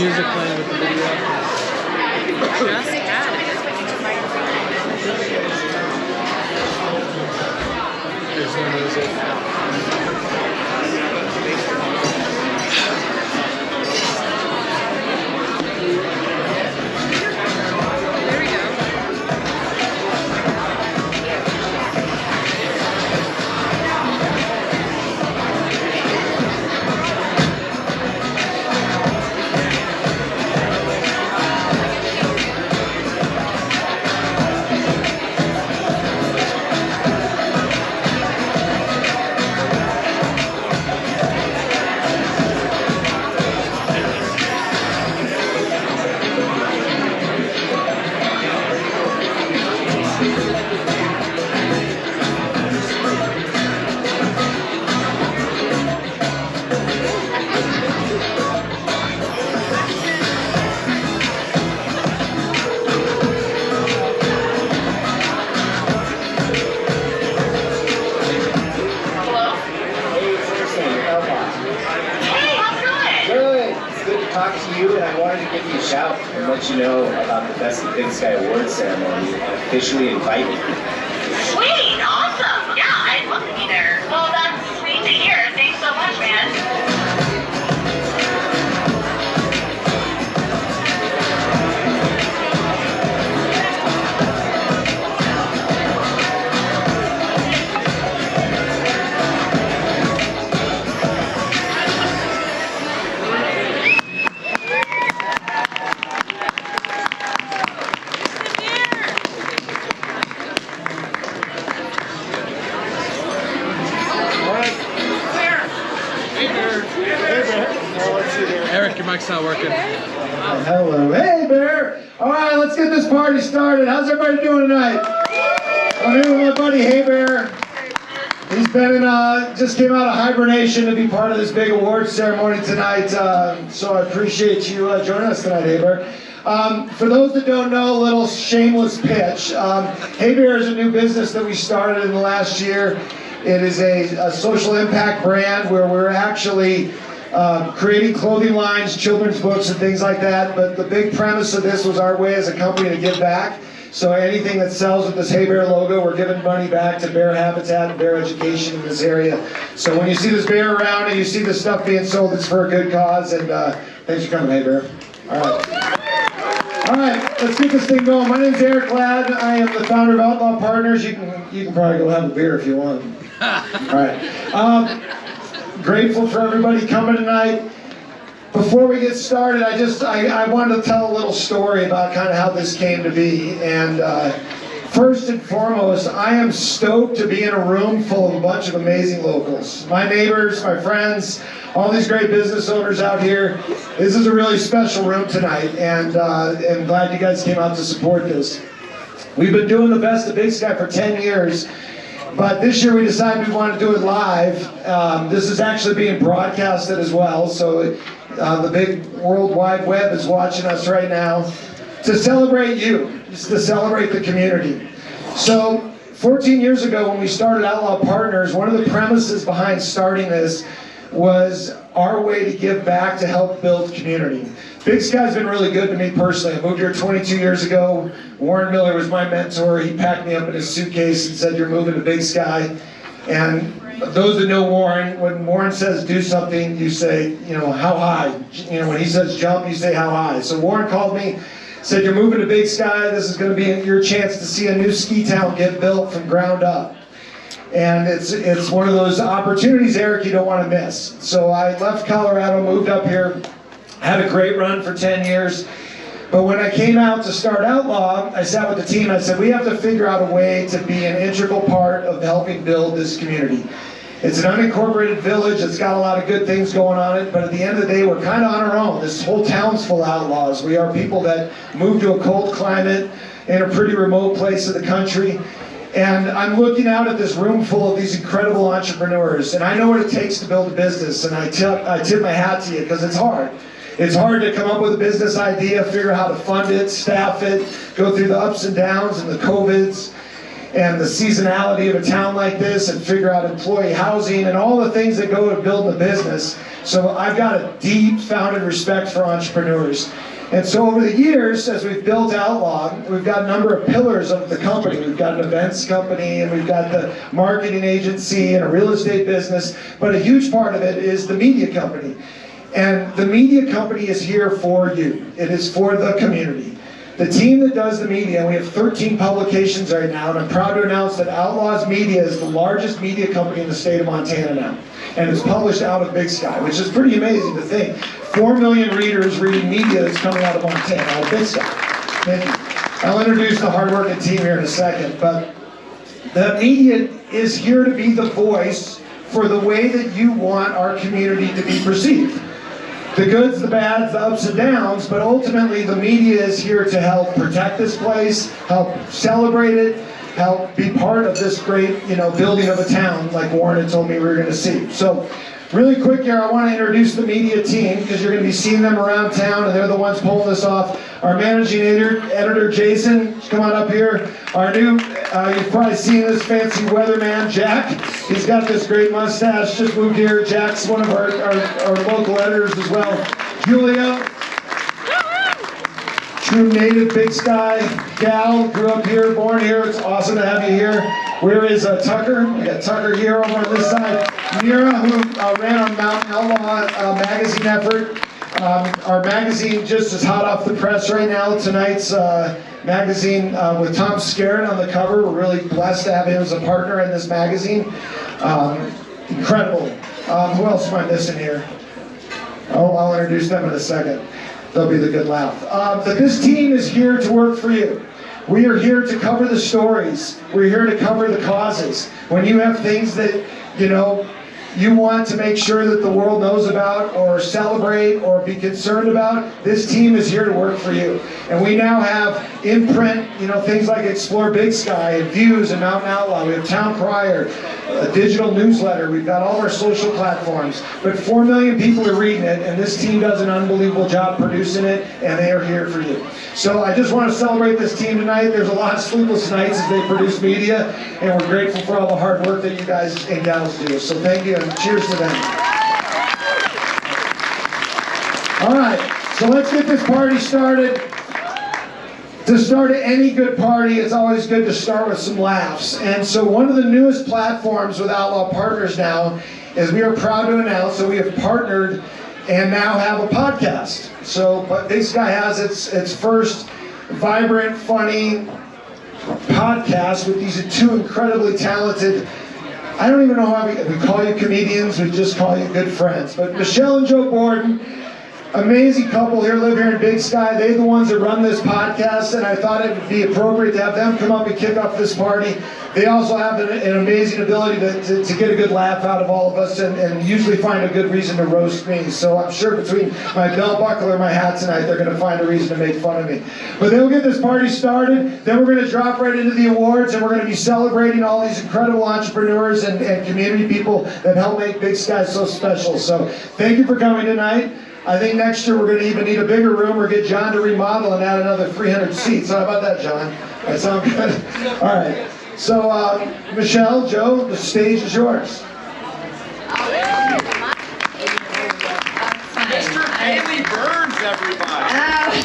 music playing with the video. Just had it. There's no music. There we go. Talk to you, and I wanted to give you a shout and let you know about the Best of Big Sky Awards ceremony and officially invite you. Sweet, awesome. Yeah, I'd love to be there. Well, that's sweet to hear. Thanks so much, man. Eric, your mic's not working. Hello. Hey, Bear. All right, let's get this party started. How's everybody doing tonight? I'm here with my buddy, Hey Bear. He's been in, just came out of hibernation to be part of this big awards ceremony tonight. So I appreciate you joining us tonight, Hey Bear. For those that don't know, a little shameless pitch. Hey Bear is a new business that we started in the last year. It is a social impact brand where we're actually creating clothing lines, children's books, and things like that. But the big premise of this was our way as a company to give back. So anything that sells with this Hey Bear logo, we're giving money back to bear habitat and bear education in this area. So when you see this bear around and you see the stuff being sold, it's for a good cause. And thanks for coming, Hey Bear. All right. All right, let's get this thing going. My name's Eric Ladd. I am the founder of Outlaw Partners. You can probably go have a beer if you want. All right. Grateful for everybody coming tonight. Before we get started, I wanted to tell a little story about kind of how this came to be. And first and foremost, I am stoked to be in a room full of a bunch of amazing locals. My neighbors, my friends, all these great business owners out here. This is a really special room tonight, and I'm glad you guys came out to support this. We've been doing the Best of Big Sky for 10 years. But this year we decided we wanted to do it live. This is actually being broadcasted as well, so the big World Wide Web is watching us right now to celebrate you, just to celebrate the community. So 14 years ago when we started Outlaw Partners, one of the premises behind starting this was our way to give back to help build community. Big Sky's been really good to me personally. I moved here 22 years ago. Warren Miller was my mentor. He packed me up in his suitcase and said, "You're moving to Big Sky." And those that know Warren, when Warren says do something, you say, how high? When he says jump, you say how high. So Warren called me, said, "You're moving to Big Sky. This is going to be your chance to see a new ski town get built from ground up." And it's one of those opportunities, Eric, you don't want to miss. So I left Colorado, moved up here, had a great run for 10 years. But when I came out to start Outlaw, I sat with the team and I said, we have to figure out a way to be an integral part of helping build this community. It's an unincorporated village. It's got a lot of good things going on it. But at the end of the day, we're kind of on our own. This whole town's full of outlaws. We are people that move to a cold climate in a pretty remote place of the country. And I'm looking out at this room full of these incredible entrepreneurs. And I know what it takes to build a business. And I tip my hat to you because it's hard. It's hard to come up with a business idea, figure out how to fund it, staff it, go through the ups and downs and the COVIDs and the seasonality of a town like this and figure out employee housing and all the things that go to building a business. So I've got a deep founded respect for entrepreneurs. And so over the years, as we've built Outlaw, we've got a number of pillars of the company. We've got an events company, and we've got the marketing agency and a real estate business. But a huge part of it is the media company. And the media company is here for you. It is for the community. The team that does the media, and we have 13 publications right now, and I'm proud to announce that Outlaw's Media is the largest media company in the state of Montana now. And it's published out of Big Sky, which is pretty amazing to think. 4 million readers reading media that's coming out of Montana, out of Big Sky. Thank you. I'll introduce the hardworking team here in a second, but the media is here to be the voice for the way that you want our community to be perceived. The goods, the bads, the ups and downs, but ultimately the media is here to help protect this place, help celebrate it, help be part of this great, building of a town like Warren had told me we were going to see. So really quick here, I want to introduce the media team because you're going to be seeing them around town and they're the ones pulling this off. Our managing editor Jason, come on up here. Our new, you've probably seen this fancy weatherman, Jack. He's got this great mustache, just moved here. Jack's one of our local editors as well. Julia, true native Big Sky gal, grew up here, born here. It's awesome to have you here. Where is Tucker? We got Tucker here over on this side. Mira, who ran our Mountain Outlaw magazine effort. Our magazine just is hot off the press right now. Tonight's magazine with Tom Skerritt on the cover. We're really blessed to have him as a partner in this magazine. Incredible. Who else am I missing here? Oh, I'll introduce them in a second. They'll be the good laugh. But this team is here to work for you. We are here to cover the stories. We're here to cover the causes. When you have things that, you want to make sure that the world knows about or celebrate or be concerned about, this team is here to work for you. And we now have in print, things like Explore Big Sky and Views and Mountain Outlaw. We have Town Crier, a digital newsletter. We've got all of our social platforms. But 4 million people are reading it, and this team does an unbelievable job producing it, and they are here for you. So I just want to celebrate this team tonight. There's a lot of sleepless nights as they produce media, and we're grateful for all the hard work that you guys and gals do. So thank you, and cheers to them. All right, so let's get this party started. To start any good party, it's always good to start with some laughs. And so one of the newest platforms with Outlaw Partners now is we are proud to announce that we have partnered and now have a podcast. So Big Sky has its first vibrant, funny podcast with these two incredibly talented, I don't even know how we call you comedians, we just call you good friends. But Michelle and Joe Borden, amazing couple here, live here in Big Sky. They're the ones that run this podcast, and I thought it would be appropriate to have them come up and kick off this party. They also have an amazing ability to get a good laugh out of all of us and usually find a good reason to roast me. So I'm sure between my belt buckle or my hat tonight, they're going to find a reason to make fun of me. But they'll get this party started. Then we're going to drop right into the awards, and we're going to be celebrating all these incredible entrepreneurs and community people that help make Big Sky so special. So thank you for coming tonight. I think next year we're going to even need a bigger room or get John to remodel and add another 300 seats. How about that, John? That sound good? All right. So, Michelle, Joe, the stage is yours. Mr. Kaylee Burns, everybody.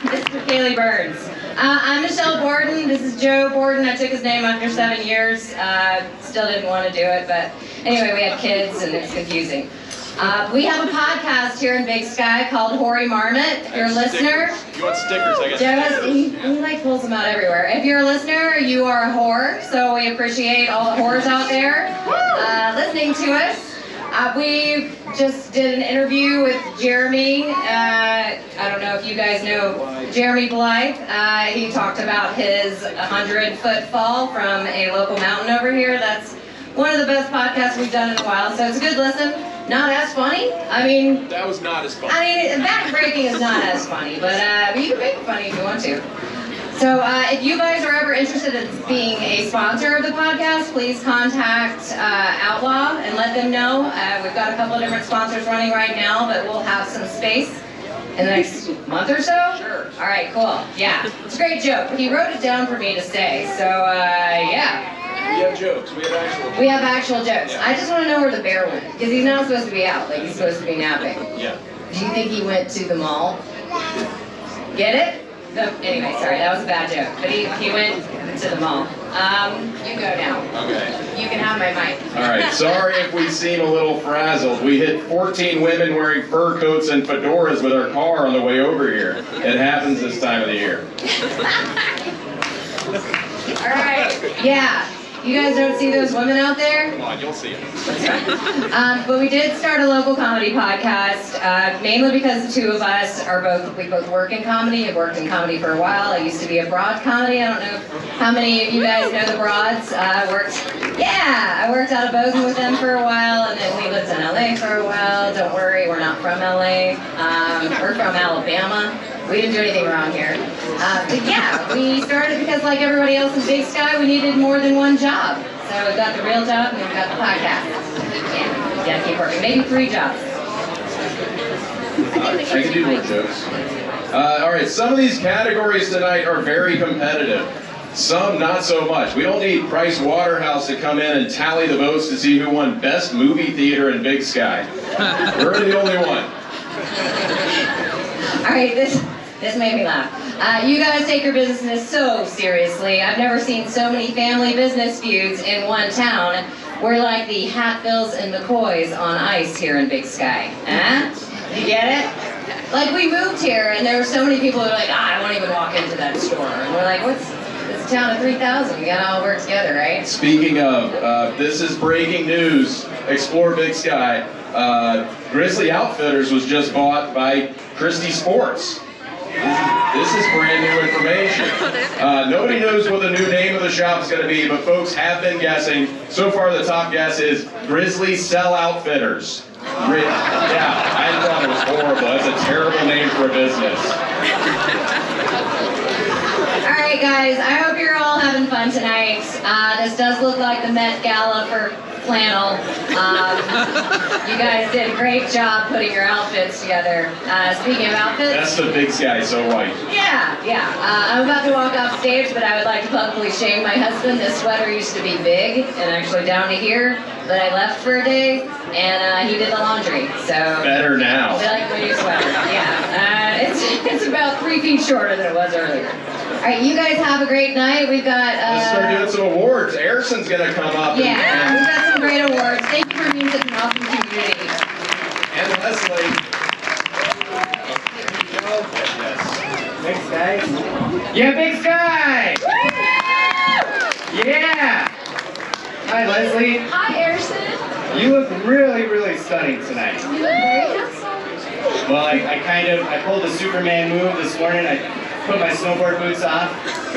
Mr. Kaylee Burns. I'm Michelle Borden. This is Joe Borden. I took his name after 7 years. Still didn't want to do it, but anyway, we had kids and it's confusing. We have a podcast here in Big Sky called Hoary Marmot. If you're a listener, You want stickers? I guess. Joe, he like pulls them out everywhere. If you're a listener, you are a whore, so we appreciate all the whores out there listening to us. We just did an interview with Jeremy. I don't know if you guys know Jeremy Blythe. He talked about his 100-foot fall from a local mountain over here. That's one of the best podcasts we've done in a while, so it's a good listen. Not as funny. That was not as funny. Backbreaking is not as funny, but you can make it funny if you want to. So if you guys are ever interested in being a sponsor of the podcast, please contact Outlaw and let them know. We've got a couple of different sponsors running right now, but we'll have some space in the next month or so. Sure. All right, cool. Yeah, it's a great joke. He wrote it down for me to say, so yeah. We have jokes. We have actual jokes. We have actual jokes. Yeah. I just want to know where the bear went, because he's not supposed to be out. Like, he's supposed to be napping. Yeah. Do you think he went to the mall? Get it? No, anyway, sorry, that was a bad joke. But he went to the mall. You go now. Okay. You can have my mic. All right. Sorry if we seem a little frazzled. We hit 14 women wearing fur coats and fedoras with our car on the way over here. It happens this time of the year. All right. Yeah. You guys don't see those women out there? Come on, you'll see it. But we did start a local comedy podcast, mainly because the two of us we both work in comedy. I've worked in comedy for a while. I used to be a broad comedy. I don't know how many of you guys know the Broads. I worked out of Bozeman with them for a while, and then we lived in LA for a while. Don't worry, we're not from LA. We're from Alabama. We didn't do anything wrong here. But yeah, we started because like everybody else in Big Sky, we needed more than one job. So we've got the real job and we've got the podcast. Yeah, gotta keep working. Maybe 3 jobs. I can do more jokes. All right, some of these categories tonight are very competitive. Some not so much. We don't need Price Waterhouse to come in and tally the votes to see who won Best Movie Theater in Big Sky. We're the only one. All right, this made me laugh. You guys take your business so seriously. I've never seen so many family business feuds in one town. We're like the Hatfields and McCoys on ice here in Big Sky. Huh? You get it? Like, we moved here, and there were so many people who were like, I won't even walk into that store. And we're like, it's a town of 3,000. We gotta all work together, right? Speaking of, this is breaking news. Explore Big Sky. Grizzly Outfitters was just bought by Christie Sports. This is brand new information. Nobody knows what the new name of the shop is going to be, but folks have been guessing. So far, the top guess is Grizzly Sell Outfitters. Yeah, I thought it was horrible. That's a terrible name for a business. All right, guys, I hope you're all having fun tonight. This does look like the Met Gala for flannel. You guys did a great job putting your outfits together. Speaking of outfits... That's the Big Sky, so white. Yeah. I'm about to walk off stage, but I would like to publicly shame my husband. This sweater used to be big and actually down to here, but I left for a day, and he did the laundry, so... Better now. I like my new sweater, yeah. It's about 3 feet shorter than it was earlier. All right, you guys have a great night. We've got... Let's start doing some awards. Arison's going to come up. Yeah, we've got some great awards. Thank you for being such an awesome community. And Leslie. Big Sky? Yeah, Big Sky! Yeah! Hi, Leslie. Hi, Erison. You look really, really stunning tonight. You look very handsome. Well, I pulled the Superman move this morning. I put my snowboard boots off,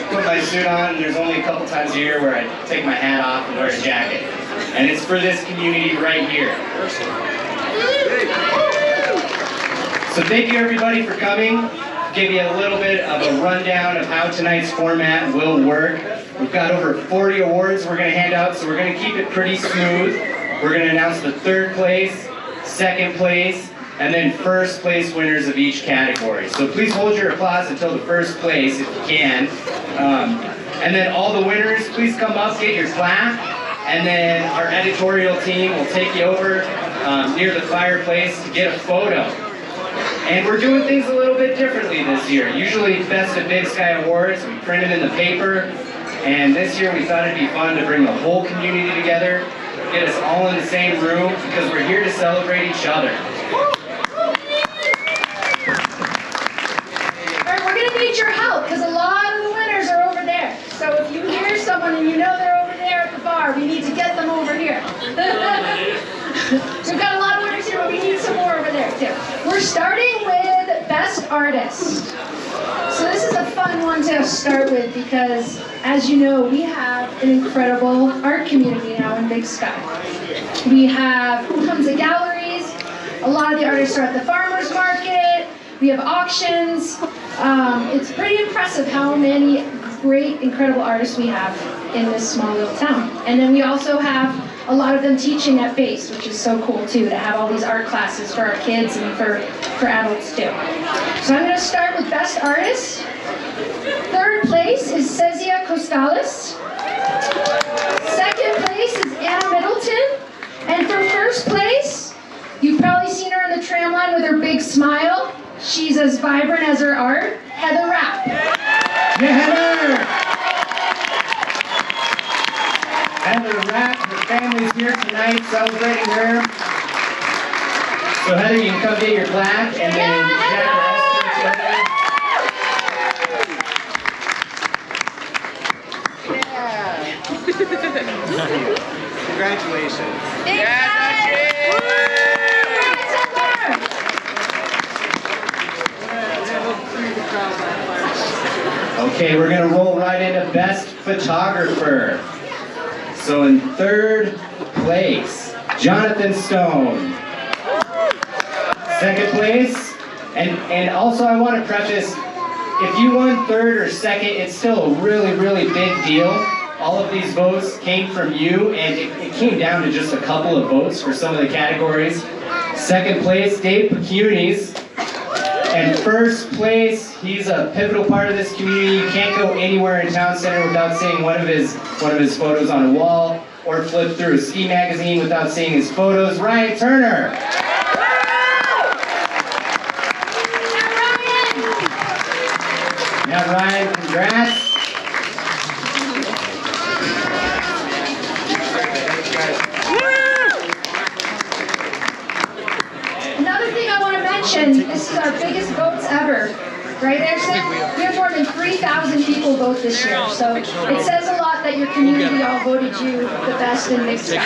put my suit on, and there's only a couple times a year where I take my hat off and wear a jacket. And it's for this community right here. So thank you everybody for coming. Give you a little bit of a rundown of how tonight's format will work. We've got over 40 awards we're going to hand out, so we're going to keep it pretty smooth. We're going to announce the 3rd place, 2nd place, and then 1st place winners of each category. So please hold your applause until the 1st place if you can. And then all the winners, please come up, get your clap, and then our editorial team will take you over near the fireplace to get a photo. And we're doing things a little bit differently this year. Usually Best of Big Sky Awards, we print them in the paper, and this year we thought it'd be fun to bring the whole community together, get us all in the same room, because we're here to celebrate each other. Alright, we're going to need your help because a lot of the winners are over there. So if you hear someone and you know they're over there at the bar, we need to get them over here. So we've got a lot of winners here, but we need some more over there too. We're starting with Best Artist. So this is a fun one to start with because, as you know, we have an incredible art community now in Big Sky. We have tons of galleries. A lot of the artists are at the farmers market. We have auctions. It's pretty impressive how many great, incredible artists we have in this small little town. And then we also have a lot of them teaching at base, which is so cool too, to have all these art classes for our kids and for adults too. So I'm going to start with Best Artist. 3rd place is Cezia Costales. her big smile, she's as vibrant as her art, Heather Rapp. Yeah, Heather! Heather Rapp, her family's here tonight celebrating her. So Heather, you can come get your plaque and then Jack Congratulations. Okay, we're gonna roll right into Best Photographer. So in third place, Jonathan Stone. Second place, and also I want to preface, if you won third or second, it's still a really, really big deal. All of these votes came from you, and it came down to just a couple of votes for some of the categories. Second place, Dave Pecuni's. And first place, he's a pivotal part of this community. You can't go anywhere in Town Center without seeing one of his photos on a wall, or flip through a ski magazine without seeing his photos. Ryan Turner. Now Ryan, congrats. Another thing I want to mention, this is our biggest votes ever. Right there, Sid? We have more than 3,000 people vote this year, so it says a lot that your community all voted you the best in Big Sky.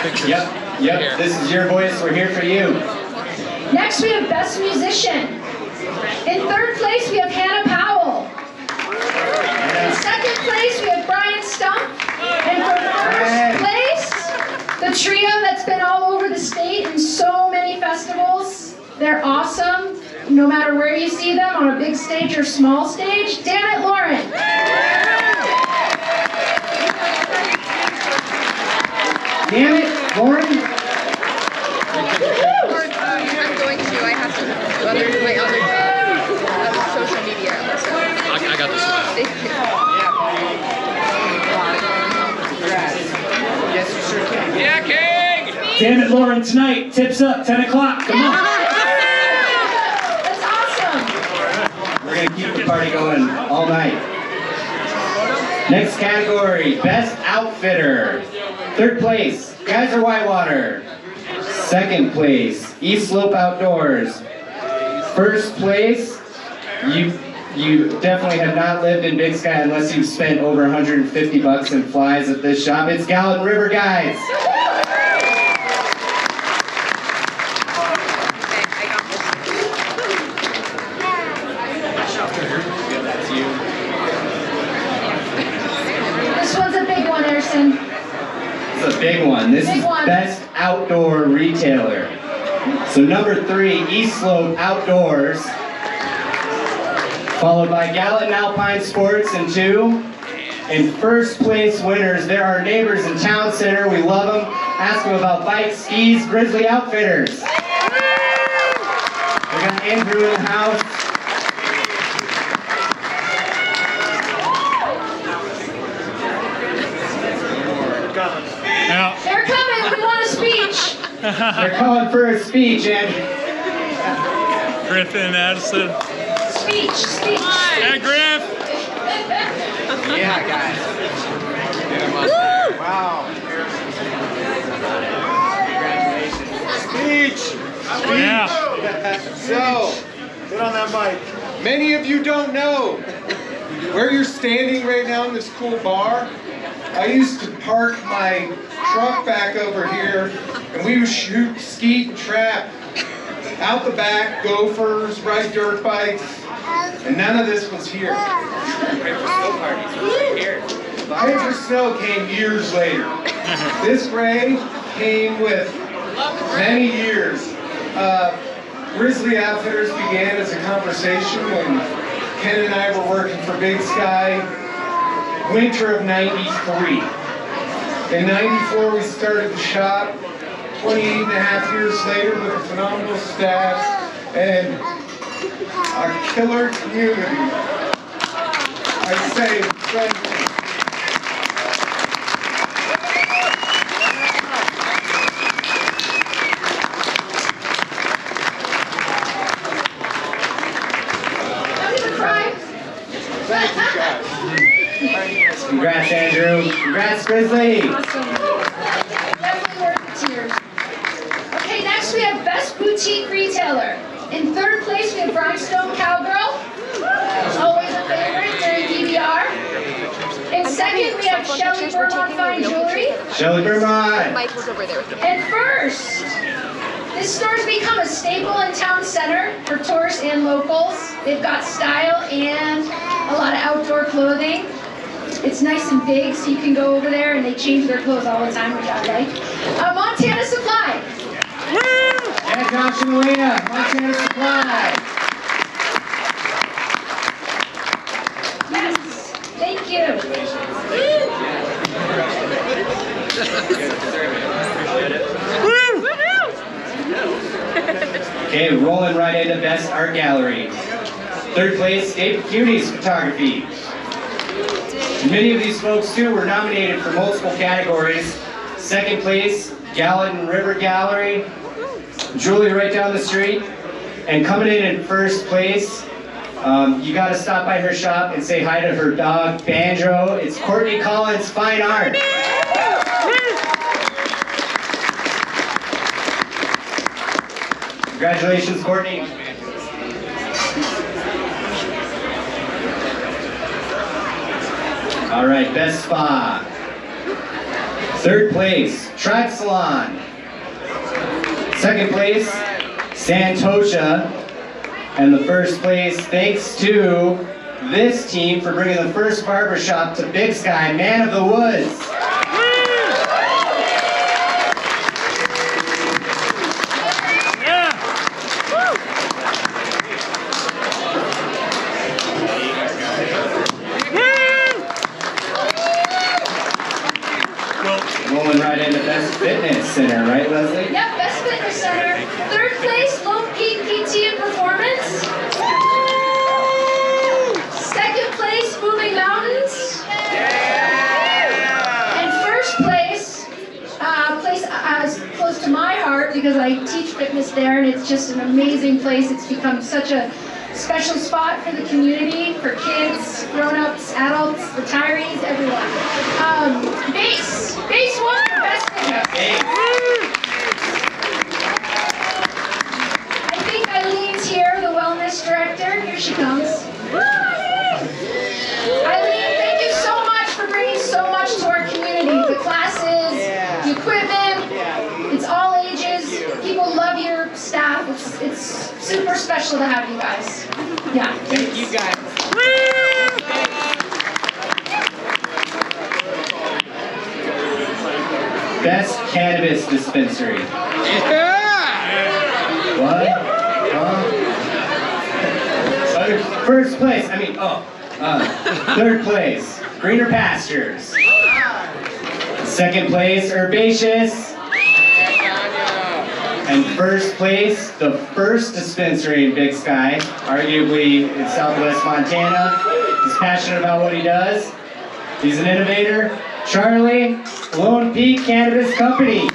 Yep, this is your voice, we're here for you. Next we have Best Musician. In third place we have Hannah Powell. In second place we have Brian Stump. And for first place, the trio that's been all over the state in so many festivals. They're awesome, no matter where you see them, on a big stage or small stage. Damn it, Lauren! Damn it, Lauren! I'm going to. I have to do my other social media. So. I got this one. Thank you. Yes, you sure can. Yeah, King! Damn it, Lauren, tonight, tips up, 10 o'clock, come on. That's awesome! We're gonna keep the party going all night. Next category, Best Outfitter. Third place, Geyser Whitewater. Second place, East Slope Outdoors. First place, you definitely have not lived in Big Sky unless you've spent over 150 bucks in flies at this shop. It's Gallatin River Guides. This one's a big one, Erson. It's a big one. This Big is one. Best Outdoor Retailer. So number 3, East Slope Outdoors. Followed by Gallatin Alpine Sports in 2. And first place winners, they're our neighbors in Town Center. We love them. Ask them about bikes, skis, Grizzly Outfitters. We got Andrew in the house. They're coming, we want a speech! They're calling for a speech, and Griffin Addison. Speech. Hey, Griff! Yeah, guys. Wow. Congratulations. Speech. Yeah. So, get on that mic. Many of you don't know where you're standing right now in this cool bar. I used to park my truck back over here, and we would shoot, skeet, and trap out the back, gophers, ride dirt bikes, and none of this was here. Pray for snow parties was right here. Pray for Snow came years later. This gray came with many years. Grizzly Outfitters began as a conversation when Ken and I were working for Big Sky, winter of '93. In '94 we started the shop, 28 and a half years later with a phenomenal staff and a killer community. I'd say friendly. Congrats, Andrew. Congrats, Grizzly. Awesome. Definitely worth the tears. Okay, next we have Best Boutique Retailer. In third place, we have Rhinestone Cowgirl. Always a favorite during DVR. In second, we have Shelly Vermont Fine Jewelry. Shelly Vermont. Mike was over there with me. And first, this store's become a staple in town center for tourists and locals. They've got style and a lot of outdoor clothing. It's nice and big, so you can go over there and they change their clothes all the time, which I like. Montana Supply. Yeah, Josh and Elena, Montana Supply. Yes, thank you. Okay, rolling right into Best Art Gallery. Third place, State Cuties Photography. Many of these folks too were nominated for multiple categories. Second place, Gallatin River Gallery. Julie right down the street. And coming in first place, you gotta stop by her shop and say hi to her dog, Banjo. It's Courtney Collins Fine Art. Congratulations, Courtney. All right, Best Spa. Third place, Tribe Salon. Second place, Santosha. And the first place, thanks to this team for bringing the first barbershop to Big Sky, Man of the Woods. Rolling right into Best Fitness Center, right, Leslie? Yep, Best Fitness Center. Third place, Lone Peak PT and Performance. Second place, Moving Mountains. And first place, place close to my heart because I teach fitness there, and it's just an amazing place. It's become such a special spot for the community, for kids, grown-ups, adults, retirees, everyone. Base won for Best Fitness. I think Eileen's here, the wellness director. Here she comes. Eileen, thank you so much for bringing so much to our community. The classes, the equipment, it's all ages. People love your staff. It's super special to have you guys. Yeah. Thank you guys. Best Cannabis Dispensary. What? First place, third place, Greener Pastures. Second place, Herbaceous. And first place, the first dispensary in Big Sky, arguably in Southwest Montana. He's passionate about what he does. He's an innovator. Charlie, Lone Peak Cannabis Company.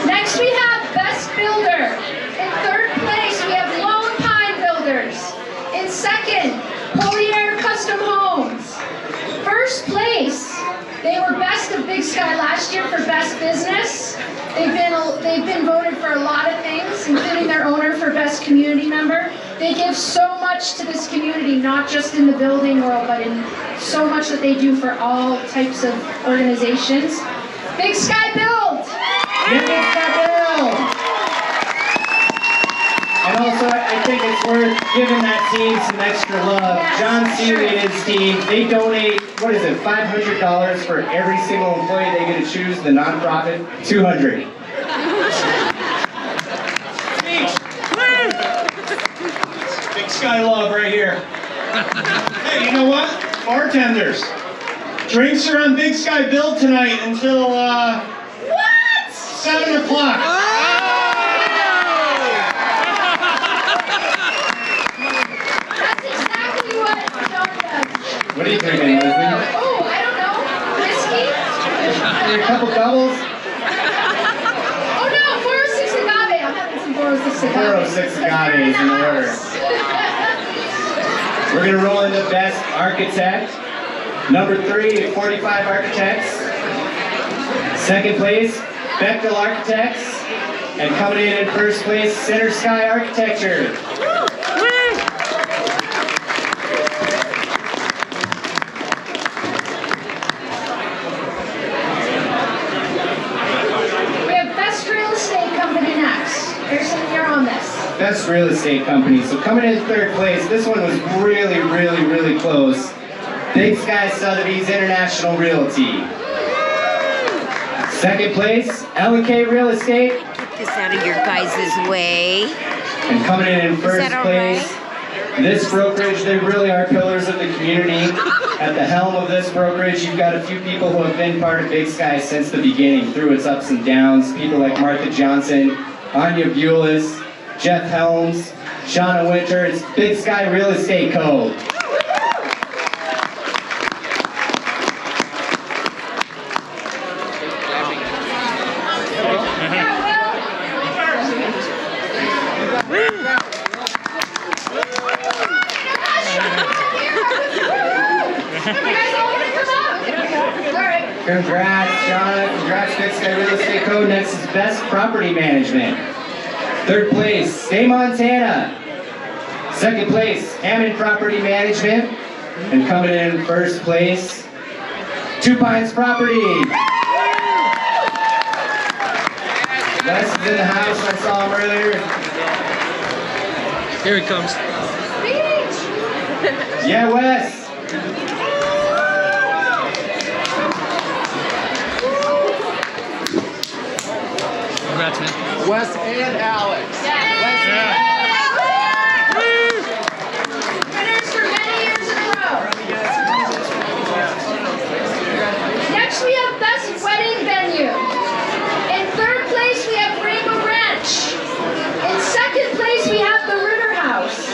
Next we have Best Builder. In third place we have Lone Pine Builders. In second, Polier Custom Homes. First place, they were Best of Big Sky last year for Best Business. They've been voted for a lot of things, including their owner for Best Community Member. They give so much to this community, not just in the building world, but in so much that they do for all types of organizations. Big Sky Build! Yeah, Big Sky Build! And also, I think it's worth giving that team some extra love. Yes, John Seeley sure. and his team, they donate, what is it, $500 for every single employee they get to choose, the nonprofit, $200. Big Sky love right here. Hey, you know what? Bartenders. Drinks are on Big Sky Build tonight until, 7 o'clock. That's exactly What are you drinking, Leslie? Oh, I don't know. Whiskey? A couple doubles? Oh no, 406 agave. I'm having some 406 agave. 406 agaves in order. We're going to roll into Best Architect. Number 3, 45 Architects. Second place, Bechtel Architects. And coming in first place, Center Sky Architecture. We have Best Real Estate Company next. Harrison, you're on this. Best Real Estate Company. So coming in third place, this one was really, really, really close. Big Sky Sotheby's International Realty. Second place, L&K Real Estate. Get this out of your guys' way. And coming in first place, this brokerage, they really are pillars of the community. At the helm of this brokerage, you've got a few people who have been part of Big Sky since the beginning, through its ups and downs. People like Martha Johnson, Anya Bulis, Jeff Helms, Shauna Winter. It's Big Sky Real Estate Co. Congrats, Shauna. Congrats, Big Sky Real Estate Co. Next is Best Property Management. Third place, Stay Montana. Second place, Hammond Property Management. And coming in first place, Two Pines Property. Wes is in the house. I saw him earlier. Here he comes. Yeah, Wes. Congrats, man. Wes and Alex. Winners for many years in a row. Next we have Best Wedding Venue. In third place we have Rainbow Ranch. In second place we have the River House.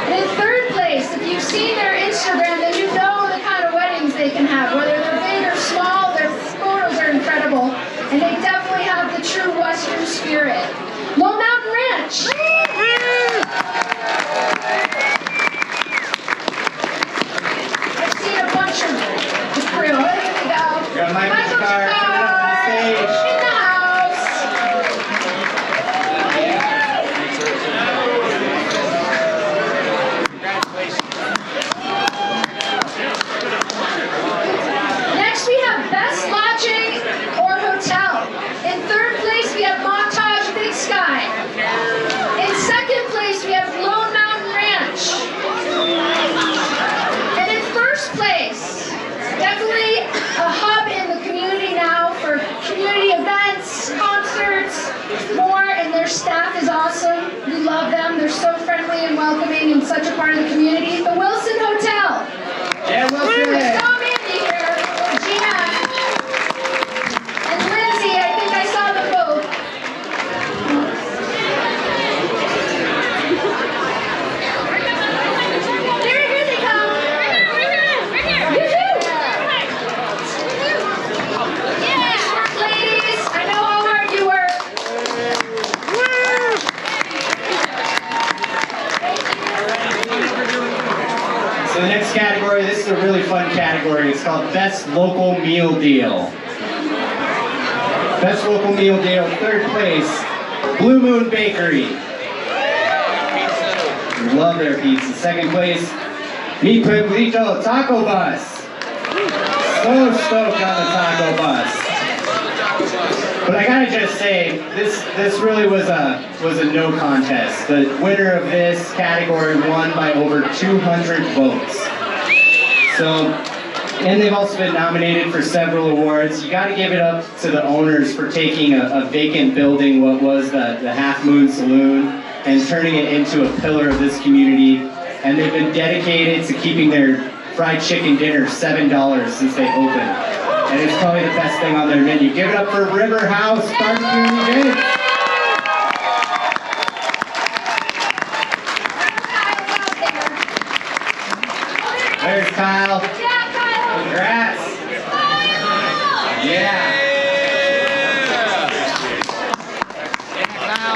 And in third place, if you've seen their Instagram, then you know the kind of weddings they can have. Whether they're big or small, their photos are incredible. And they definitely have the true Western spirit. Lone Mountain Ranch. I've seen a bunch of the crew. There we go. Got Michael Michael Jakar coming up on the stage. in the house. Next we have Best Lodging or Hotel. In third place we have Montage Big Sky. In second place we have Lone Mountain Ranch. And in first place, definitely a hub in the community now for community events, concerts, more, and their staff is awesome. We love them. They're so friendly and welcoming and such a part of the community. The Wilson Hotel. Yeah, Wilson. Saw Mandy here, Gina, and Lindsay. I think I saw them both. Here they come. Yoo-hoo. Nice work, ladies. I know how hard you work. So the next category, this is a really fun category. It's called Best Local Meal Deal. Best Local Meal Deal, third place, Blue Moon Bakery. Love their pizza. Second place, Mi Pueblito Taco Bus. So stoked on the taco bus. But I gotta just say, this really was a no contest. The winner of this category won by over 200 votes. So, and they've also been nominated for several awards. You gotta give it up to the owners for taking a vacant building, what was the Half Moon Saloon, and turning it into a pillar of this community. And they've been dedicated to keeping their fried chicken dinner $7 since they opened. And it's probably the best thing on their menu. Give it up for River House Barbecue and Events. There's Kyle. Yeah, Kyle. Congrats. Yeah.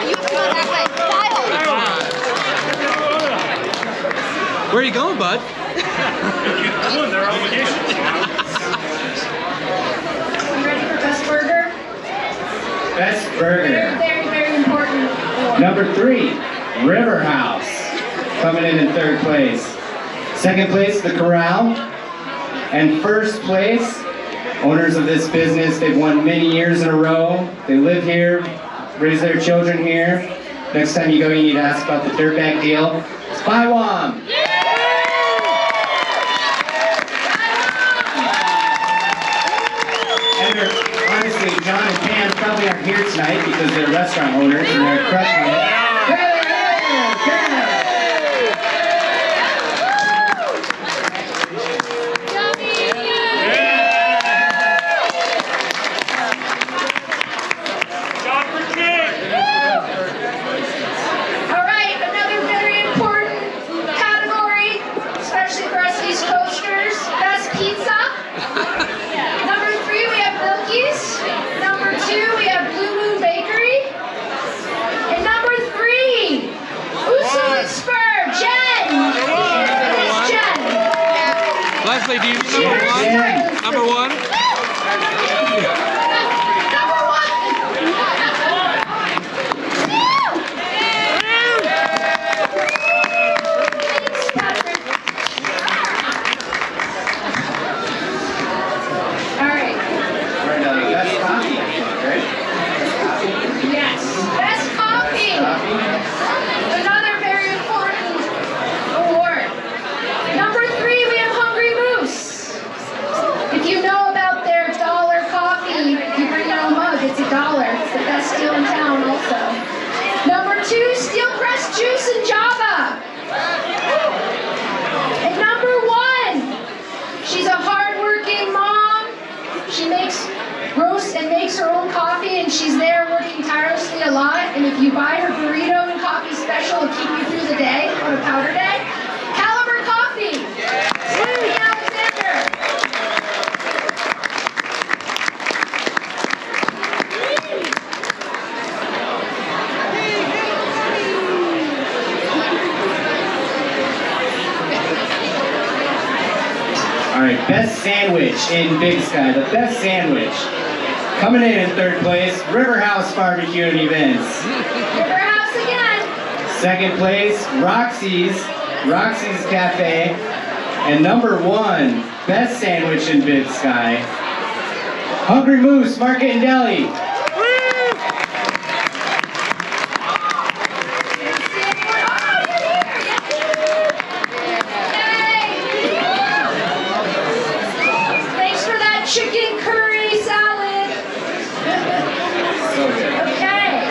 You come on that way. Kyle. Where are you going, bud? They're on vacation. You ready for best burger? Best burger. Very, very important. Number 3, River House, coming in third place. Second place, The Corral. And first place, owners of this business, they've won many years in a row. They live here, raise their children here. Next time you go, you need to ask about the dirtbag deal. It's Bywam. And honestly, John and Pam probably aren't here tonight because they're restaurant owners and they're crushing it. All right, another very important category, especially for us East Coasters, best pizza. Number 3, we have Milky's. Number 2, we have Blue Moon Bakery. And number 3, Uso Spur, Jen. It's Jen. Leslie, do you need number 1? Number 1? Number 1. Thanks, Patrick. All right. We're in the best coffee, I think, right? Yes. Best coffee. Another very important award. Number 3, we have Hungry Moose. If you know about their dollar coffee, you bring your own mug, it's $1. It's the best deal in town also. Number 2, Steel Press Juice and Java. And number 1, she's a hardworking mom. She roasts and makes her own coffee, and she's there working tirelessly a lot. And if you buy her burrito and coffee special, it'll keep you through the day on a powder day. Caliber Coffee. Stephanie Alexander. All right, best sandwich in Big Sky. The best sandwich. Coming in third place, River House Barbecue and Events. River House again. Second place, Roxy's Cafe. And number 1, best sandwich in Big Sky, Hungry Moose Market and Deli. Thanks for that chicken curry salad. So good. Okay.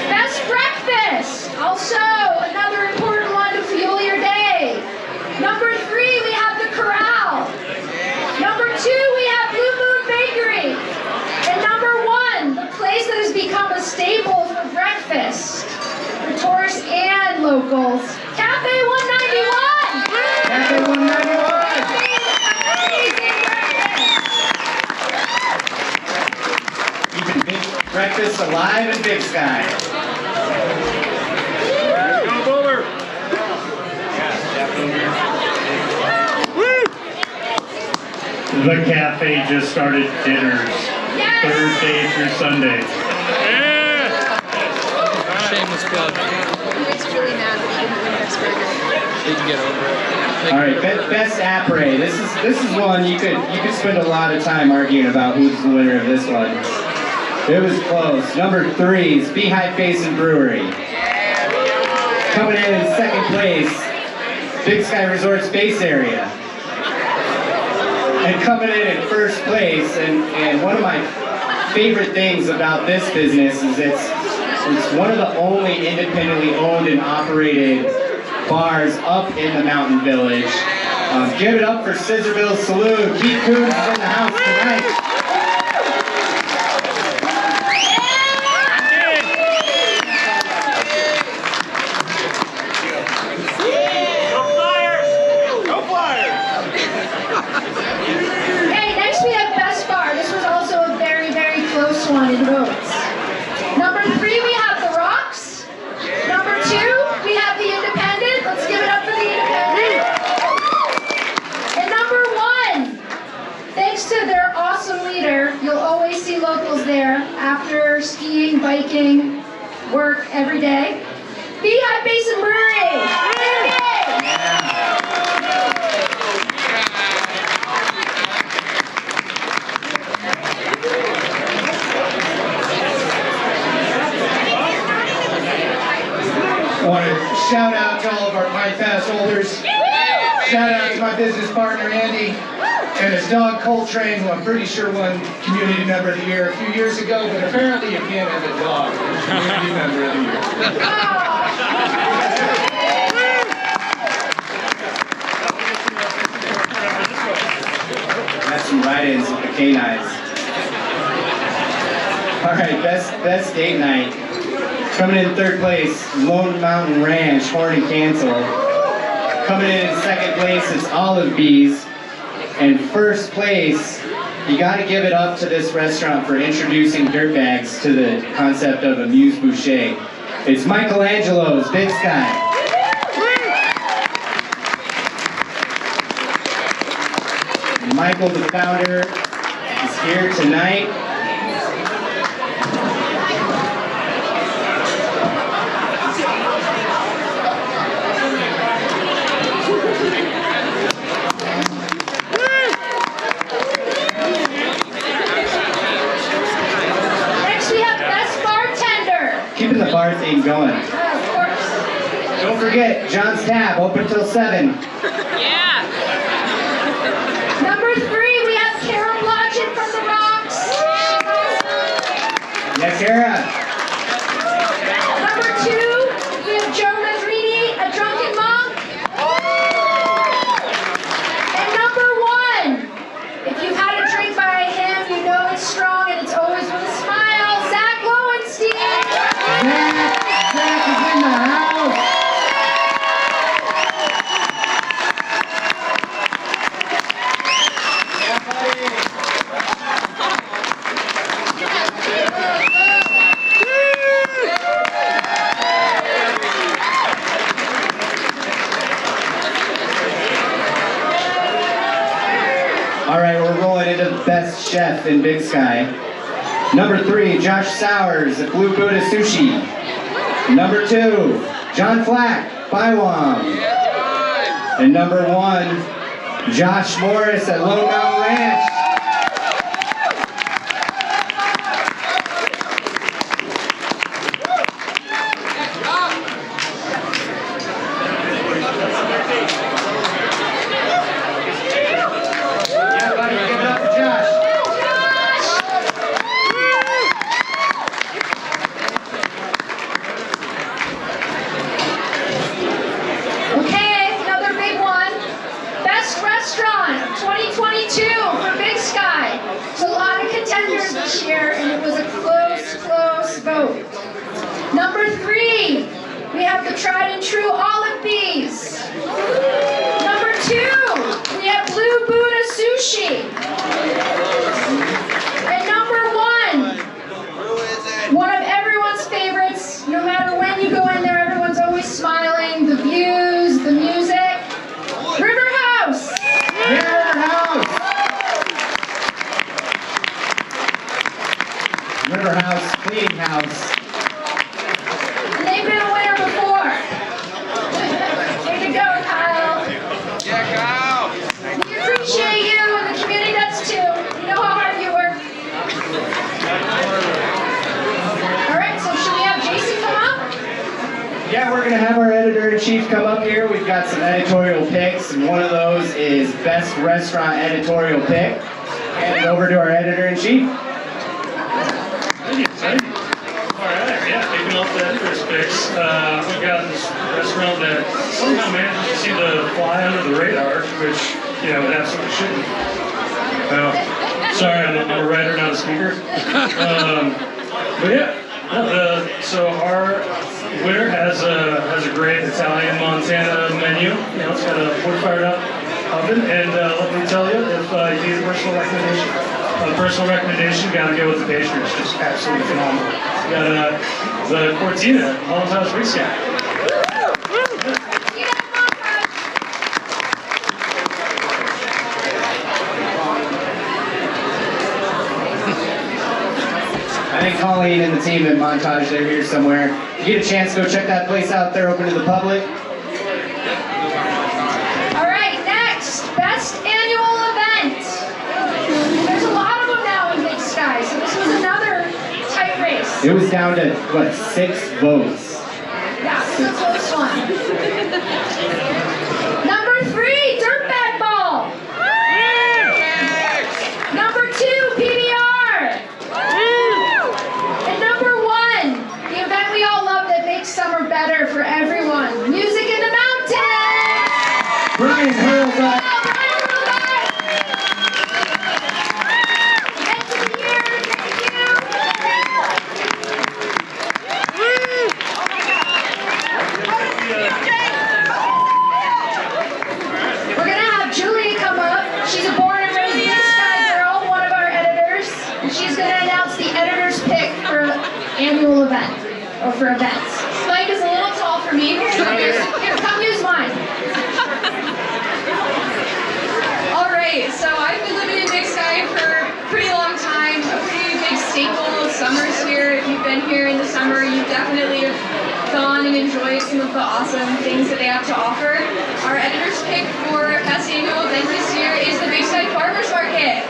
Best breakfast. Also, another important one to fuel your day. Number 3, we have The Corral. Number 2, we have Blue Moon Bakery. And number 1, the place that has become a staple for breakfast for tourists and locals, Cafe 191. Cafe 191. Keeping big breakfast alive in Big Sky. Go Bowler. The cafe just started dinners. Yes. Thursday through Sunday. Yeah. Shameless plug. It's really mad that he didn't win best burger. They can get over it. All right, best apres. This is one you could spend a lot of time arguing about who's the winner of this one. It was close. Number 3 is Beehive Basin Brewery. Coming in second place, Big Sky Resort Space Area. And coming in first place, and one of my favorite things about this business is it's one of the only independently owned and operated bars up in the Mountain Village. Give it up for Scissorville Saloon. Keith Coons is in the house tonight. Go Flyers! biking, work every day. Beehive Basin Brewery! I want to shout out to all of our Pine Pass holders. Shout out to my business partner Andy and his dog Coltrane, who I'm pretty sure won Community Member of the Year a few years ago, but apparently you can't have a dog as Community Member of the Year. That's some ride-ins with the canines. All right, best date night. Coming in third place, Lone Mountain Ranch, Horn and Cancel. Coming in second place, it's Olive Bees. And first place, you gotta give it up to this restaurant for introducing dirtbags to the concept of amuse-bouche. It's Michelangelo's Big Sky. Michael, the founder, is here tonight. Keeping the bar theme going. Of course. Don't forget, John's Tab, open till 7. Yeah. Number 3, we have Kara Blodgett from the Rocks. Yeah, Kara. Number 2, we have Joe Masrini, a drunken monk. And number 1, if you've had a drink by him, you know it's strong and it's always with a smile. Zach Lowenstein. Zach is in the house. All right, we're rolling into the best chef in Big Sky. Number 3, Josh Sowers at Blue Buddha Sushi. Number 2, John Flack, Baiwam. And number 1, Josh Morris at Lone Mountain Ranch. Yeah, buddy, give it up for Josh. Okay, another big one. Best Restaurant 2022 for Big Sky. There's a lot of contenders this year, and it was a close vote. Number 3, we have the tried and true Olive Bees. Number 2, we have Blue Buddha Sushi. And number 1, one of everyone's favorites. No matter when you go in there, everyone's always smiling. The views, the music. River House. River House. River House, Cleaning House. And they've been a winner before. Way to go, Kyle. Yeah, Kyle. We appreciate you, and the community does too. You know how hard you work. All right, so should we have Jason come up? Yeah, we're going to have our editor-in-chief come up here. We've got some editorial picks, and one of those is Best Restaurant Editorial Pick. Hand it over to our editor-in-chief. Thank you. All right, yeah, kicking off the editor's picks. We've got this restaurant that somehow manages to see the fly under the radar, which, you know, it absolutely shouldn't. Oh, sorry, I'm a writer, not a speaker. But yeah, so our winner has a great Italian Montana menu. You know, it's got a wood-fired up oven, and let me tell you, if you need a personal recommendation, gotta go with the pastry. It's just absolutely phenomenal. We got the Cortina, Holland's House Recap. think Colleen and the team at Montage, they're here somewhere. If you get a chance, go check that place out. They're open to the public. All right, next, best annual event. There's a lot of them now in Big Sky, so this was another tight race. It was down to, what, 6 votes. Yeah, it's a close one. Number 3, Dirtbag Ball. Number 2, PBR. And number 1, the event we all love that makes summer better for everyone, Music in the Mountains. Brian Hurlbut. End of the year, thank you. We're gonna have Julie come up. She's a born and raised Big Sky girl, one of our editors. And she's gonna announce the editor's pick for annual event, or for events. This mic is a little tall for me. Here, come use mine. All right, so I've been living in Big Sky for a pretty long time. A pretty big staple of summers here. If you've been here in the summer, you definitely have gone and enjoyed some of the awesome things that they have to offer. Our editor's pick for best annual event this year is the Big Sky Farmers Market.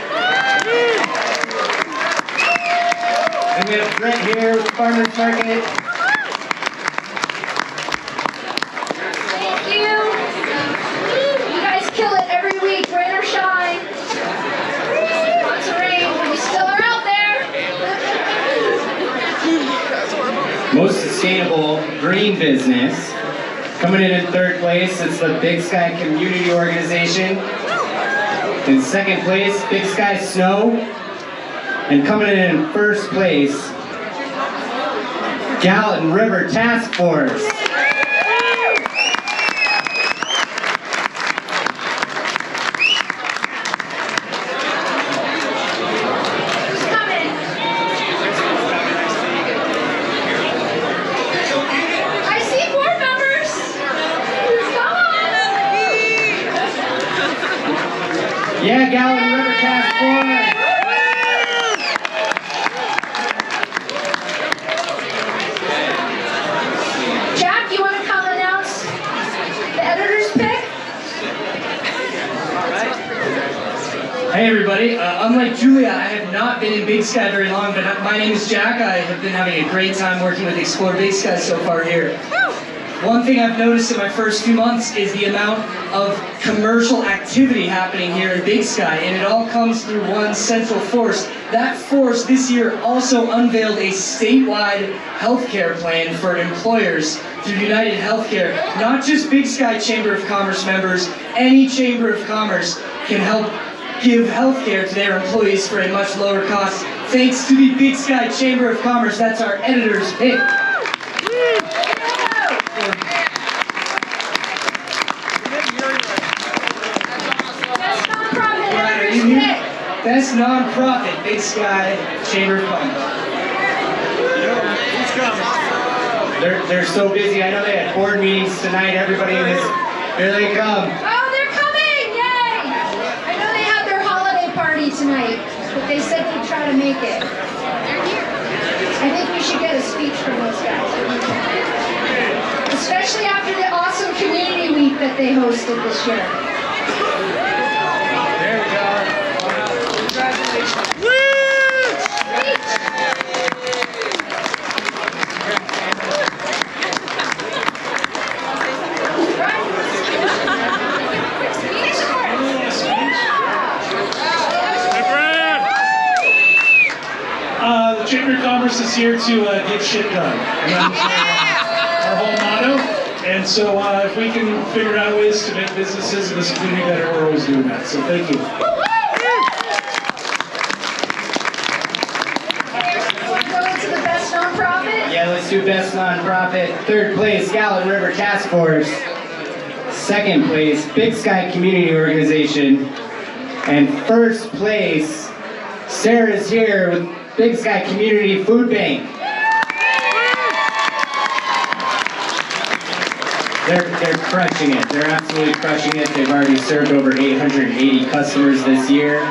And we have Brent here with the Farmers Market. Thank you. You guys kill it every week, rain or shine. Lots of rain, but you still are out there. Most sustainable green business. Coming in 3rd place, it's the Big Sky Community Organization. In 2nd place, Big Sky Snow. And coming in 1st place, Gallatin River Task Force. Who's coming? I see board members. Come on. Yeah, Gallatin River Task Force. Jack, you want to come announce the editor's pick? Hey everybody, unlike Julia, I have not been in Big Sky very long, but my name is Jack. I have been having a great time working with Explore Big Sky so far here. One thing I've noticed in my first few months is the amount of commercial activity happening here in Big Sky, and it all comes through one central force. That force this year also unveiled a statewide healthcare plan for employers through United Healthcare. Not just Big Sky Chamber of Commerce members, any Chamber of Commerce can help give healthcare to their employees for a much lower cost. Thanks to the Big Sky Chamber of Commerce, that's our editor's pick. Best nonprofit, Big Sky Chamber of Commerce. They're so busy. I know they had board meetings tonight. Everybody in this, here they come. Oh, they're coming! Yay! I know they had their holiday party tonight, but they said they'd try to make it. They're here. I think we should get a speech from those guys. Especially after the awesome community week that they hosted this year. There we go. Congratulations. The Chamber of Commerce is here to get shit done. And that's our whole motto. And so if we can figure out ways to make businesses in this community better, we're always doing that. So thank you. Yeah, let's do best nonprofit. 3rd place, Gallatin River Task Force. 2nd place, Big Sky Community Organization. And 1st place, Sarah's here with Big Sky Community Food Bank. They're crushing it. They're absolutely crushing it. They've already served over 880 customers this year.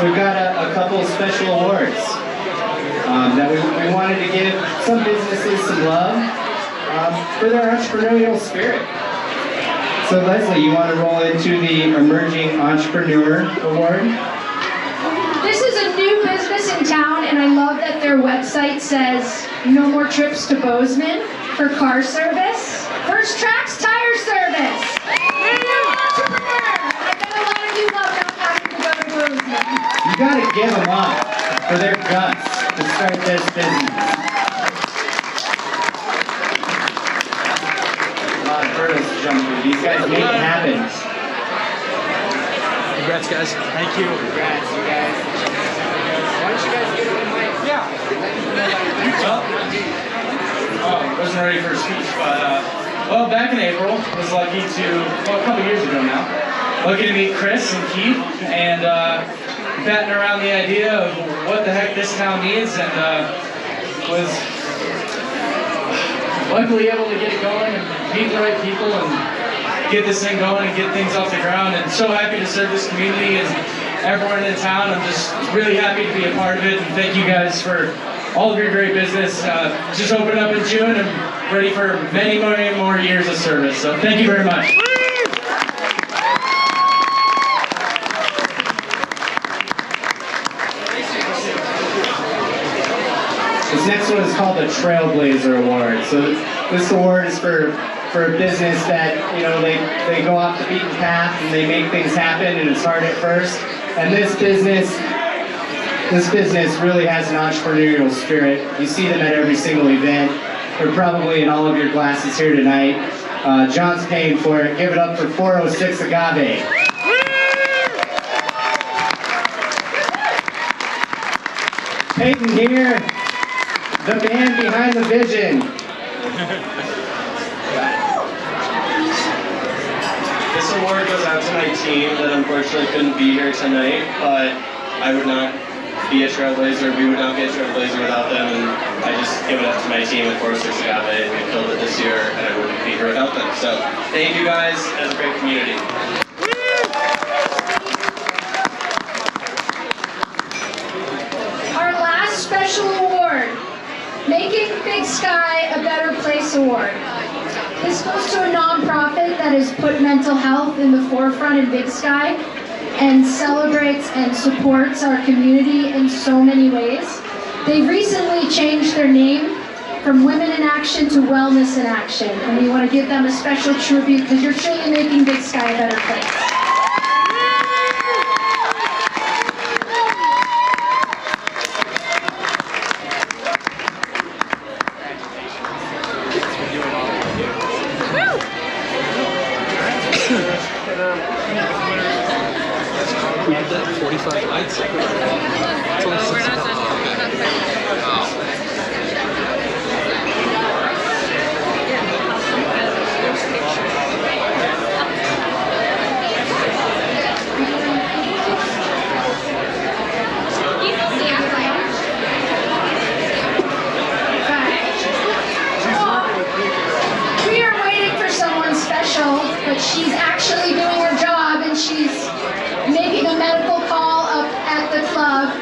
So we've got a couple of special awards that we wanted to give some businesses some love for their entrepreneurial spirit. So Leslie, you want to roll into the Emerging Entrepreneur Award? This is a new business in town, and I love that their website says no more trips to Bozeman for car service. First Tracks Tire Service. Entrepreneur. I bet a lot of you love not having to go to Bozeman. You got to give them up for their guts to start this business. A lot of hurdles to jump through. These guys make it happen. Congrats, guys. Thank you. Congrats, you guys. Why don't you guys get on the mic? Yeah. I wasn't ready for a speech, but well, back in April, I was lucky to, well, a couple years ago now, lucky to meet Chris and Keith, and batting around the idea of what the heck this town needs, and was luckily able to get it going and meet the right people and get this thing going and get things off the ground, and so happy to serve this community and everyone in town. I'm just really happy to be a part of it, and thank you guys for all of your great business. Just opened up in June and ready for many more years of service. So thank you very much. This next one is called the Trailblazer Award. So this award is for a business that, you know, they go off the beaten path and they make things happen, and it's hard at first. And this business really has an entrepreneurial spirit. You see them at every single event. They're probably in all of your glasses here tonight. John's paying for it. Give it up for 406 Agave. Peyton here, the man behind the vision. This award goes out to my team that unfortunately couldn't be here tonight, but I would not be a Trailblazer, we would not be a Trailblazer without them, and I just give it up to my team at 406 Agave. We killed it this year, and I wouldn't be here without them. So, thank you guys as a great community. Our last special award, Making Big Sky a Better Place Award. This goes to a nonprofit that has put mental health in the forefront in Big Sky and celebrates and supports our community in so many ways. They recently changed their name from Women in Action to Wellness in Action, and we want to give them a special tribute because you're truly making Big Sky a better place. We did that 45 lights. It's only 6 o'clock. We are waiting for someone special, but she's actually doing her job and she's making a medical call up at the club.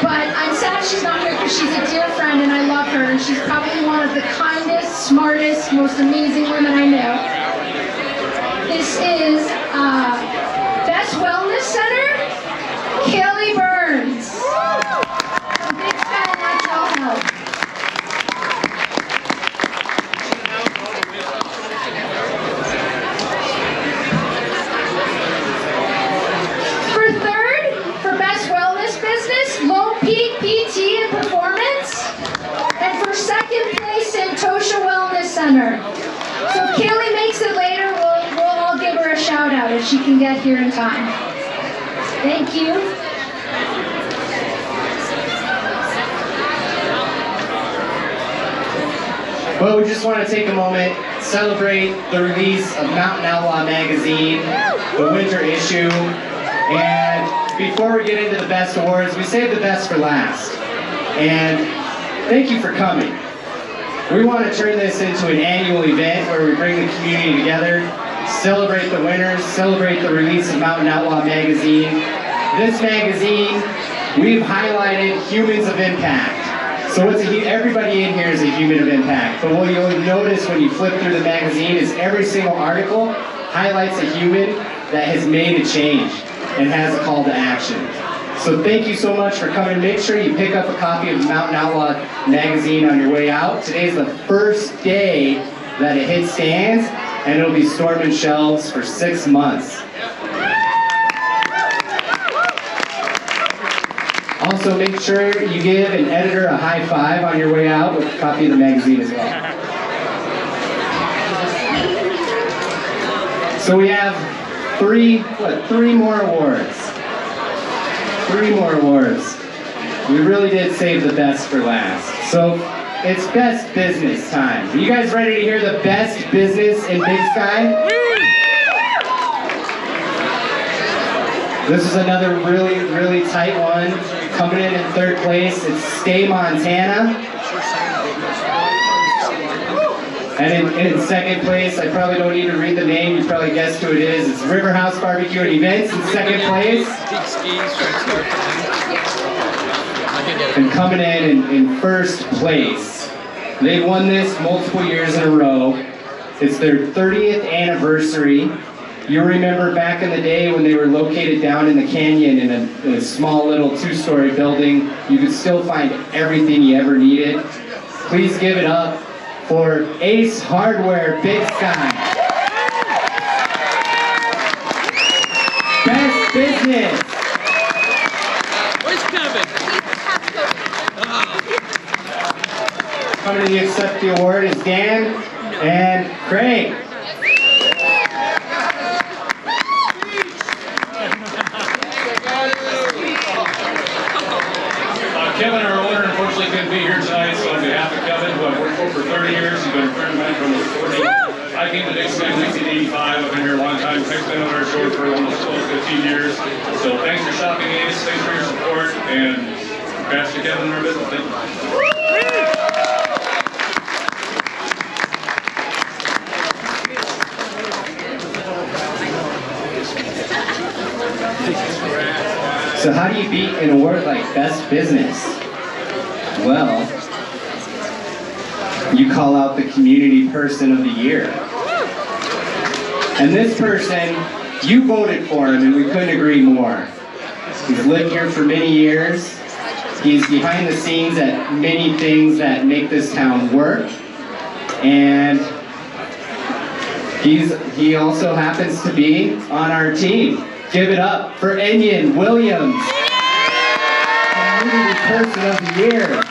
But I'm sad she's not here because she's a dear friend and I love her, and she's probably one of the kindest, smartest, most amazing women I know. This is Best Wellness Center, Kelly Burns. Big Sky Natural Health. For third, for Best Wellness Business, Lone Peak PT and Performance. And for second place, Santosha Wellness Center. So if Kaylee makes it later, we'll all give her a shout out if she can get here in time. Thank you. Well, we just want to take a moment, celebrate the release of Mountain Outlaw magazine, the winter issue, and before we get into the best awards, we save the best for last. And thank you for coming. We want to turn this into an annual event where we bring the community together, celebrate the winners, celebrate the release of Mountain Outlaw magazine, this magazine, we've highlighted humans of impact. So everybody in here is a human of impact. But what you'll notice when you flip through the magazine is every single article highlights a human that has made a change and has a call to action. So thank you so much for coming. Make sure you pick up a copy of the Mountain Outlaw magazine on your way out. Today's the first day that it hits stands, and it'll be storming shelves for 6 months. Also, make sure you give an editor a high five on your way out with a copy of the magazine as well. So we have three more awards. 3 more awards. We really did save the best for last. So it's best business time. Are you guys ready to hear the best business in Big Sky? This is another really, really tight one. Coming in 3rd place, it's Stay Montana. And in 2nd place, I probably don't need to read the name, you probably guessed who it is. It's River House Barbecue and Events in 2nd place. And coming in 1st place, they've won this multiple years in a row. It's their 30th anniversary. You'll remember back in the day when they were located down in the canyon in a small little 2-story building. You could still find everything you ever needed. Please give it up for Ace Hardware Big Sky. Best business. Where's Kevin? Coming to accept the award is Dan and Craig. Kevin, our owner, unfortunately couldn't be here tonight, so on behalf of Kevin, who I've worked for 30 years, he's been a friend of mine from the 40s. I came to Big Sky in 1985. I've been here a long time. Craig's been on our show for almost 15 years. So thanks for shopping, Ace. Thanks for your support. And congrats to Kevin and our business. Thank you. So how do you beat an award like Best Business? Well, you call out the Community Person of the Year. And this person, you voted for him, and we couldn't agree more. He's lived here for many years. He's behind the scenes at many things that make this town work. And he also happens to be on our team. Give it up for Enyon Williams, Community Person of the Year.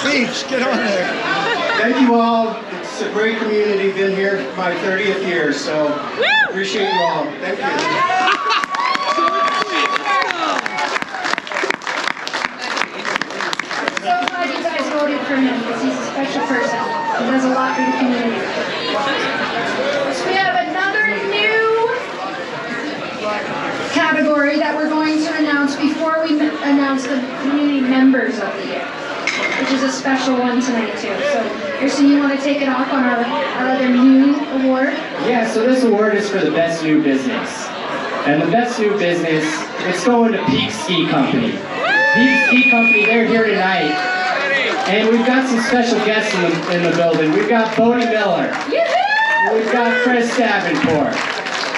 Speech, get on there. Thank you all. It's a great community. Been here for my 30th year, so appreciate you all. Thank you. For him because he's a special person. He does a lot for the community. So we have another new category that we're going to announce before we announce the community members of the year, which is a special one tonight too. So, Kirsten, you want to take it off on our other new award? Yeah, so this award is for the best new business. And the best new business, it's going to Peak Ski Company. Peak Ski Company, they're here tonight. And we've got some special guests in the building. We've got Bodie Miller. We've got Chris Davenport.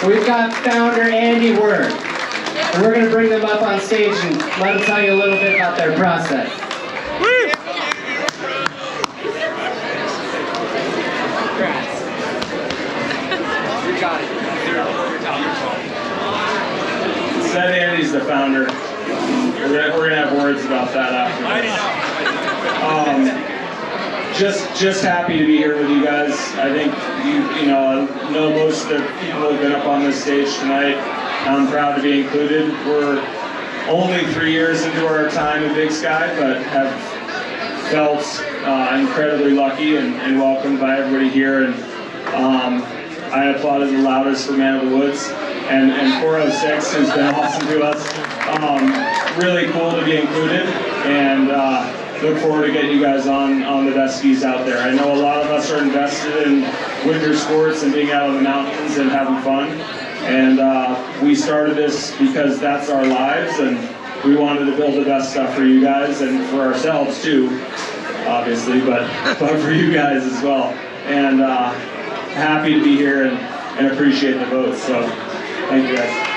We've got founder Andy Word. And we're going to bring them up on stage and let them tell you a little bit about their process. Said Andy's the founder. We're gonna have words about that after. Just happy to be here with you guys. I think I know most of the people who have been up on this stage tonight. I'm proud to be included. We're only 3 years into our time in Big Sky, but have felt incredibly lucky and welcomed by everybody here. And I applauded the loudest for Man of the Woods. and 406, who's been awesome to us. Really cool to be included, and look forward to getting you guys on the best skis out there. I know a lot of us are invested in winter sports and being out on the mountains and having fun, and we started this because that's our lives, and we wanted to build the best stuff for you guys and for ourselves too, obviously, but for you guys as well. And happy to be here and appreciate the votes. So thank you guys.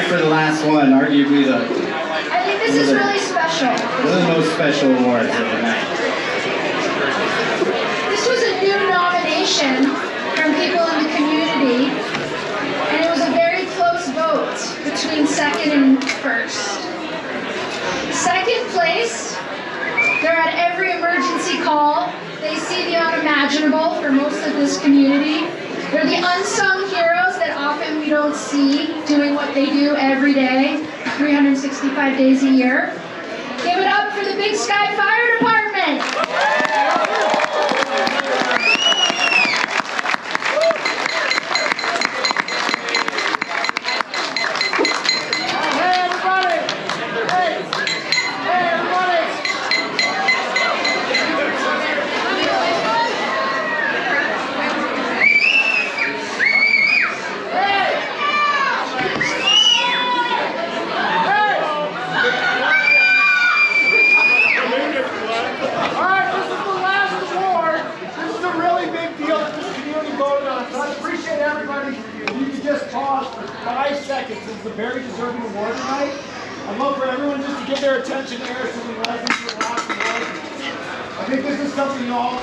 For the last one, arguably I think this is really special. One of the most special awards of the night. This was a new nomination from people in the community, and it was a very close vote between second and first. Second place, they're at every emergency call. They see the unimaginable for most of this community. They're the unsung heroes that often we don't see doing what they do every day, 365 days a year. Give it up for the Big Sky Fire Department. It's a very deserving award tonight. I'd love for everyone just to give their attention to Harrison and Leslie for the last award. I think this is something we all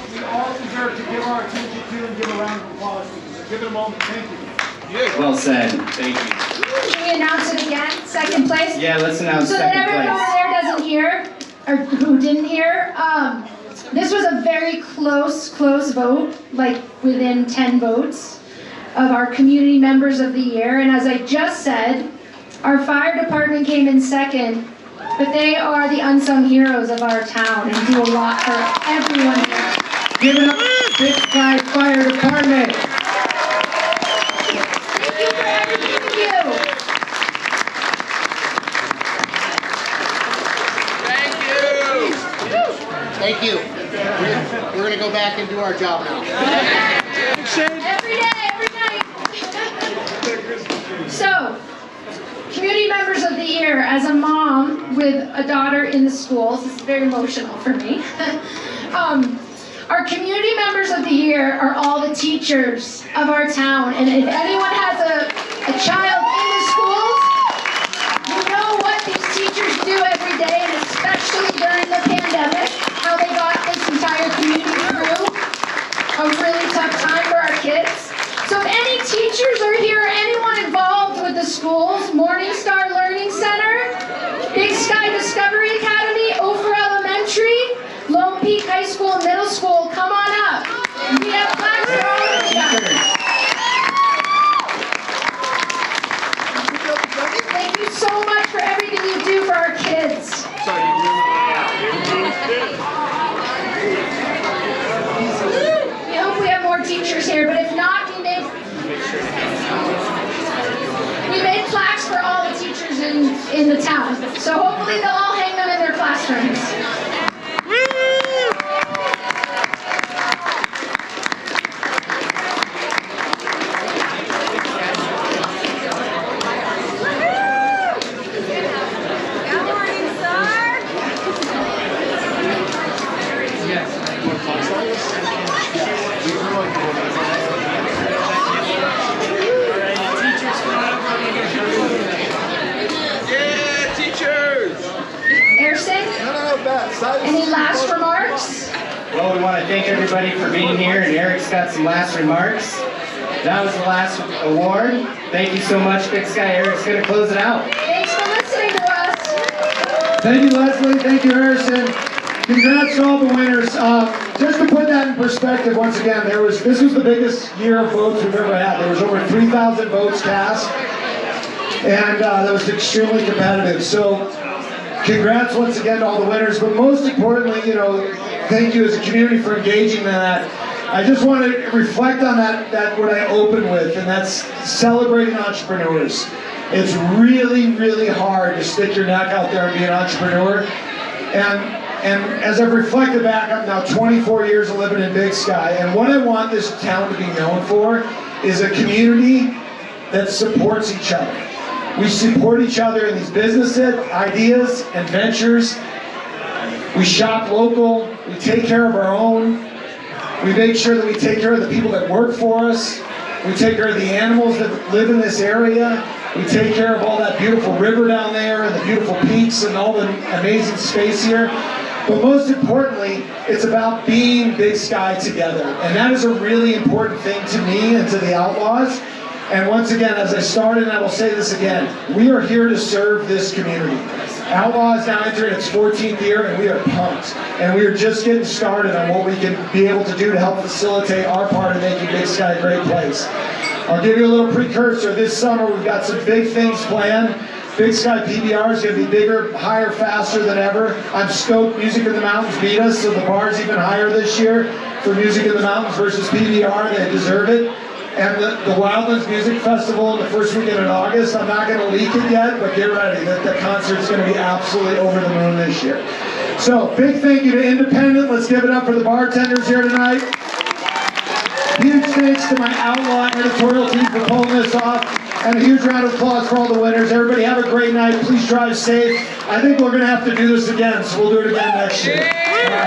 deserve to give our attention to and give a round of applause to. So give it a moment. Thank you. Well said. Thank you. Should we announce it again? Second place? Yeah, let's announce so second that everyone place. over there doesn't hear, or who didn't hear. This was a very close vote, like within 10 votes of our community members of the year. And as I just said, our fire department came in second, but they are the unsung heroes of our town and do a lot for everyone here. Give it up to the Big Sky Fire Department. Thank you for everything you do. Thank you. We're going to go back and do our job now. Every day, every night. So, community members of the year, as a mom with a daughter in the schools, this is very emotional for me. Our community members of the year are all the teachers of our town. And if anyone has a child in the schools, you know what these teachers do every day, and especially during the pandemic, how they got this entire community through a really tough time for our kids. So if any teachers are here, or anyone involved with the schools, Morning Star Learning Center, Big Sky Discovery Academy, Ophir Elementary, Lone Peak High School and Middle School, come on up. We have plaques for all of you. Thank you so much for everything you do for our kids. We hope we have more teachers here, but if not, we made plaques for all the teachers in the town. So hopefully they'll all hang them in their classrooms. Any last remarks? Well, we want to thank everybody for being here, and Eric's got some last remarks. That was the last award. Thank you so much, Big Sky. Eric's going to close it out. Thanks for listening to us. Thank you, Leslie. Thank you, Harrison. Congrats to all the winners. just to put that in perspective, once again, this was the biggest year of votes we've ever had. There was over 3,000 votes cast, and that was extremely competitive. So, congrats once again to all the winners, but most importantly, thank you as a community for engaging in that. I just want to reflect on that what I opened with, and that's celebrating entrepreneurs. It's really, really hard to stick your neck out there and be an entrepreneur. And as I've reflected back, I'm now 24 years of living in Big Sky, and what I want this town to be known for is a community that supports each other. We support each other in these business ideas and ventures. We shop local, we take care of our own, we make sure that we take care of the people that work for us, we take care of the animals that live in this area, we take care of all that beautiful river down there and the beautiful peaks and all the amazing space here. But most importantly, it's about being Big Sky together. And that is a really important thing to me and to the Outlaws. And once again, as I started, and I will say this again, we are here to serve this community. Outlaw is now entering its 14th year, and we are pumped. And we are just getting started on what we can be able to do to help facilitate our part of making Big Sky a great place. I'll give you a little precursor. This summer, we've got some big things planned. Big Sky PBR is going to be bigger, higher, faster than ever. I'm stoked Music in the Mountains beat us, so the bar's even higher this year for Music in the Mountains versus PBR. They deserve it. And the Wildlands Music Festival in the first weekend in August, I'm not going to leak it yet, but get ready. The concert's going to be absolutely over the moon this year. So, big thank you to Independent. Let's give it up for the bartenders here tonight. Huge thanks to my Outlaw editorial team for pulling this off. And a huge round of applause for all the winners. Everybody have a great night. Please drive safe. I think we're going to have to do this again, so we'll do it again next year.